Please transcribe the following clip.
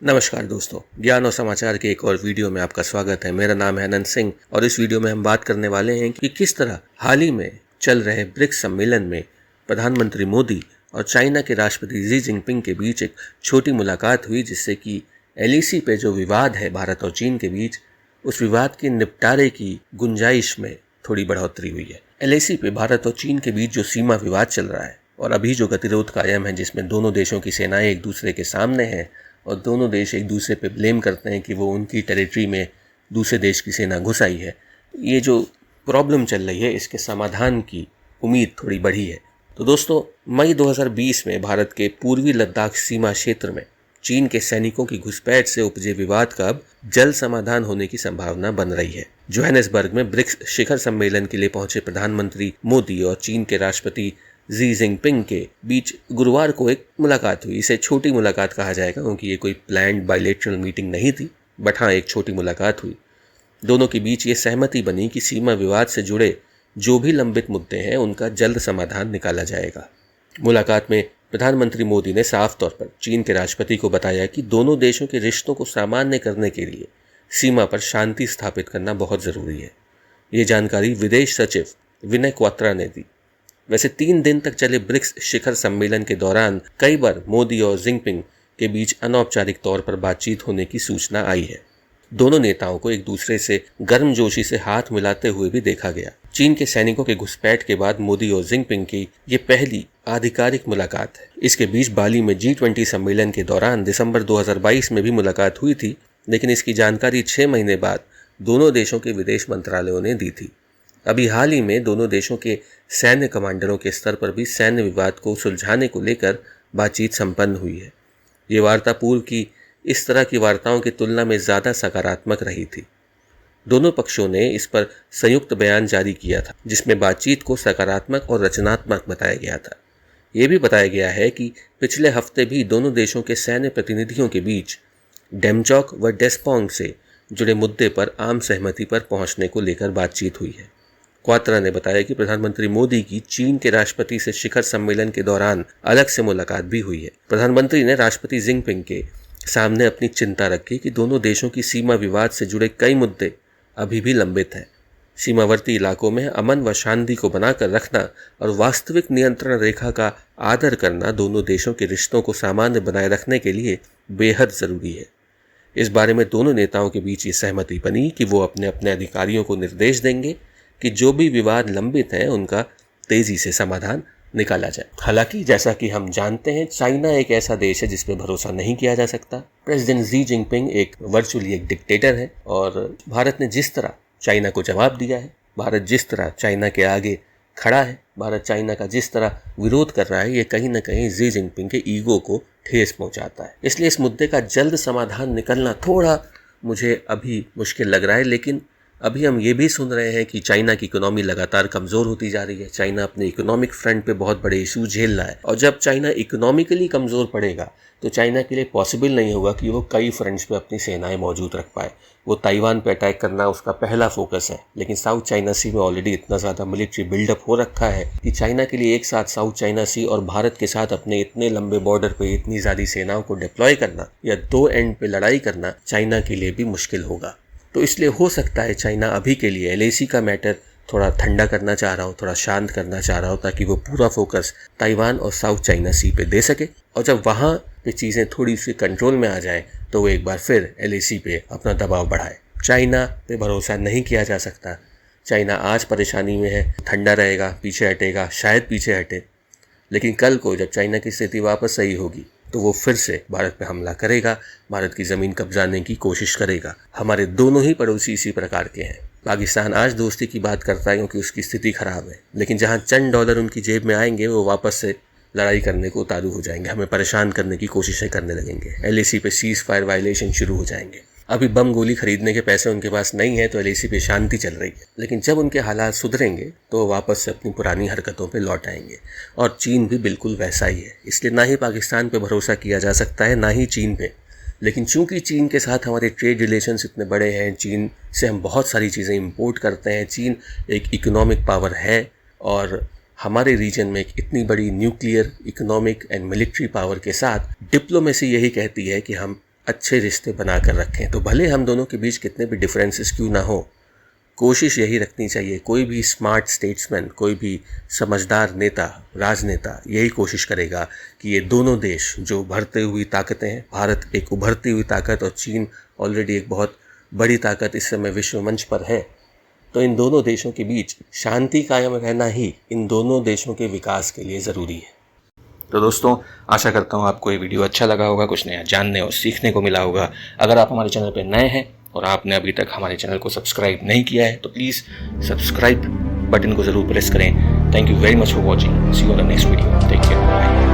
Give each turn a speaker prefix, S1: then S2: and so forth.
S1: नमस्कार दोस्तों, ज्ञान और समाचार के एक और वीडियो में आपका स्वागत है। मेरा नाम है अनंत सिंह और इस वीडियो में हम बात करने वाले हैं कि किस तरह हाल ही में चल रहे ब्रिक्स सम्मेलन में प्रधानमंत्री मोदी और चाइना के राष्ट्रपति शी जिनपिंग के बीच एक छोटी मुलाकात हुई, जिससे कि एलएसी पे जो विवाद है भारत और चीन के बीच, उस विवाद के निपटारे की गुंजाइश में थोड़ी बढ़ोतरी हुई है। एलएसी पे भारत और चीन के बीच जो सीमा विवाद चल रहा है और अभी जो गतिरोध कायम है, जिसमें दोनों देशों की सेनाएं एक दूसरे के सामने हैं और दोनों देश एक दूसरे पे ब्लेम करते हैं कि वो उनकी टेरिटरी में दूसरे देश की सेना घुस आई है। ये जो प्रॉब्लम चल रही है, इसके समाधान की उम्मीद थोड़ी बढ़ी है। तो दोस्तों, मई 2020 में भारत के पूर्वी लद्दाख सीमा क्षेत्र में चीन के सैनिकों की घुसपैठ से उपजे विवाद का अब जल्द समाधान होने की संभावना बन रही है। जोहानिसबर्ग में ब्रिक्स शिखर सम्मेलन के लिए पहुंचे प्रधानमंत्री मोदी और चीन के राष्ट्रपति शी जिनपिंग के बीच गुरुवार को एक मुलाकात हुई। इसे छोटी मुलाकात कहा जाएगा क्योंकि ये कोई प्लान्ड बायलैटरल मीटिंग नहीं थी, बट हाँ, एक छोटी मुलाकात हुई। दोनों के बीच ये सहमति बनी कि सीमा विवाद से जुड़े जो भी लंबित मुद्दे हैं उनका जल्द समाधान निकाला जाएगा। मुलाकात में प्रधानमंत्री मोदी ने साफ तौर पर चीन के राष्ट्रपति को बताया कि दोनों देशों के रिश्तों को सामान्य करने के लिए सीमा पर शांति स्थापित करना बहुत ज़रूरी है। ये जानकारी विदेश सचिव विनय क्वात्रा ने दी। वैसे 3 दिन तक चले ब्रिक्स शिखर सम्मेलन के दौरान कई बार मोदी और जिनपिंग के बीच अनौपचारिक तौर पर बातचीत होने की सूचना आई है। दोनों नेताओं को एक दूसरे से गर्मजोशी से हाथ मिलाते हुए भी देखा गया। चीन के सैनिकों के घुसपैठ के बाद मोदी और जिनपिंग की ये पहली आधिकारिक मुलाकात है। इसके बीच बाली में G20 सम्मेलन के दौरान दिसंबर 2022 में भी मुलाकात हुई थी, लेकिन इसकी जानकारी 6 महीने बाद दोनों देशों के विदेश मंत्रालयों ने दी थी। अभी हाल ही में दोनों देशों के सैन्य कमांडरों के स्तर पर भी सैन्य विवाद को सुलझाने को लेकर बातचीत संपन्न हुई है। ये वार्ता पूर्व की इस तरह की वार्ताओं की तुलना में ज़्यादा सकारात्मक रही थी। दोनों पक्षों ने इस पर संयुक्त बयान जारी किया था, जिसमें बातचीत को सकारात्मक और रचनात्मक बताया गया था। ये भी बताया गया है कि पिछले हफ्ते भी दोनों देशों के सैन्य प्रतिनिधियों के बीच डेमचौक व डेस्पोंग से जुड़े मुद्दे पर आम सहमति पर पहुंचने को लेकर बातचीत हुई है। क्वात्रा ने बताया कि प्रधानमंत्री मोदी की चीन के राष्ट्रपति से शिखर सम्मेलन के दौरान अलग से मुलाकात भी हुई है। प्रधानमंत्री ने राष्ट्रपति जिनपिंग के सामने अपनी चिंता रखी कि दोनों देशों की सीमा विवाद से जुड़े कई मुद्दे अभी भी लंबित हैं। सीमावर्ती इलाकों में अमन व शांति को बनाकर रखना और वास्तविक नियंत्रण रेखा का आदर करना दोनों देशों के रिश्तों को सामान्य बनाए रखने के लिए बेहद ज़रूरी है। इस बारे में दोनों नेताओं के बीच ये सहमति बनी कि वो अपने अपने अधिकारियों को निर्देश देंगे कि जो भी विवाद लंबित है उनका तेजी से समाधान निकाला जाए। हालांकि जैसा कि हम जानते हैं, चाइना एक ऐसा देश है जिस पे भरोसा नहीं किया जा सकता। प्रेसिडेंट शी जिनपिंग एक वर्चुअली एक डिक्टेटर है और भारत ने जिस तरह चाइना को जवाब दिया है, भारत जिस तरह चाइना के आगे खड़ा है, भारत चाइना का जिस तरह विरोध कर रहा है, ये कहीं ना कहीं शी जिनपिंग के ईगो को ठेस पहुंचाता है। इसलिए इस मुद्दे का जल्द समाधान निकलना थोड़ा मुझे अभी मुश्किल लग रहा है। लेकिन अभी हम ये भी सुन रहे हैं कि चाइना की इकोनॉमी लगातार कमज़ोर होती जा रही है। चाइना अपने इकोनॉमिक फ्रंट पे बहुत बड़े इशू झेल रहा है और जब चाइना इकोनॉमिकली कमज़ोर पड़ेगा तो चाइना के लिए पॉसिबल नहीं होगा कि वो कई फ्रंट्स पे अपनी सेनाएं मौजूद रख पाए। वो ताइवान पे अटैक करना उसका पहला फोकस है, लेकिन साउथ चाइना सी में ऑलरेडी इतना ज़्यादा मिलिट्री बिल्डअप हो रखा है कि चाइना के लिए एक साथ साउथ चाइना सी और भारत के साथ अपने इतने लंबे बॉर्डर पे इतनी ज़्यादा सेनाओं को डिप्लॉय करना या 2 एंड पे लड़ाई करना चाइना के लिए भी मुश्किल होगा। तो इसलिए हो सकता है चाइना अभी के लिए एलएसी का मैटर थोड़ा ठंडा करना चाह रहा हो, थोड़ा शांत करना चाह रहा हो, ताकि वो पूरा फोकस ताइवान और साउथ चाइना सी पे दे सके और जब वहाँ पे चीज़ें थोड़ी सी कंट्रोल में आ जाए तो वो एक बार फिर एलएसी पे अपना दबाव बढ़ाए। चाइना पे भरोसा नहीं किया जा सकता। चाइना आज परेशानी में है, ठंडा रहेगा, पीछे हटेगा, शायद पीछे हटे, लेकिन कल को जब चाइना की स्थिति वापस सही होगी तो वो फिर से भारत पे हमला करेगा, भारत की ज़मीन कब्जाने की कोशिश करेगा। हमारे दोनों ही पड़ोसी इसी प्रकार के हैं। पाकिस्तान आज दोस्ती की बात करता है क्योंकि उसकी स्थिति खराब है, लेकिन जहाँ चंद डॉलर उनकी जेब में आएंगे वो वापस से लड़ाई करने को उतारू हो जाएंगे, हमें परेशान करने की कोशिशें करने लगेंगे। एलएसी पे सीज़ फायर वायलेशन शुरू हो जाएंगे। अभी बम गोली खरीदने के पैसे उनके पास नहीं है तो एलएसी पे शांति चल रही है, लेकिन जब उनके हालात सुधरेंगे तो वापस से अपनी पुरानी हरकतों पे लौट आएंगे। और चीन भी बिल्कुल वैसा ही है। इसलिए ना ही पाकिस्तान पे भरोसा किया जा सकता है, ना ही चीन पे। लेकिन चूंकि चीन के साथ हमारे ट्रेड रिलेशंस इतने बड़े हैं, चीन से हम बहुत सारी चीज़ें इंपोर्ट करते हैं, चीन एक इकोनॉमिक पावर है और हमारे रीजन में एक इतनी बड़ी nuclear, economic and military power के साथ डिप्लोमेसी यही कहती है कि हम अच्छे रिश्ते बना कर रखें। तो भले हम दोनों के बीच कितने भी डिफरेंसेस क्यों ना हो, कोशिश यही रखनी चाहिए, कोई भी स्मार्ट स्टेट्समैन, कोई भी समझदार नेता, राजनेता यही कोशिश करेगा कि ये दोनों देश जो उभरते हुई ताकतें हैं, भारत एक उभरती हुई ताकत और चीन ऑलरेडी एक बहुत बड़ी ताकत इस समय विश्व मंच पर है, तो इन दोनों देशों के बीच शांति कायम रहना ही इन दोनों देशों के विकास के लिए ज़रूरी है। तो दोस्तों, आशा करता हूँ आपको ये वीडियो अच्छा लगा होगा, कुछ नया जानने और सीखने को मिला होगा। अगर आप हमारे चैनल पर नए हैं और आपने अभी तक हमारे चैनल को सब्सक्राइब नहीं किया है तो प्लीज़ सब्सक्राइब बटन को ज़रूर प्रेस करें। Thank you very much for watching. See you on the next video. Take care, bye.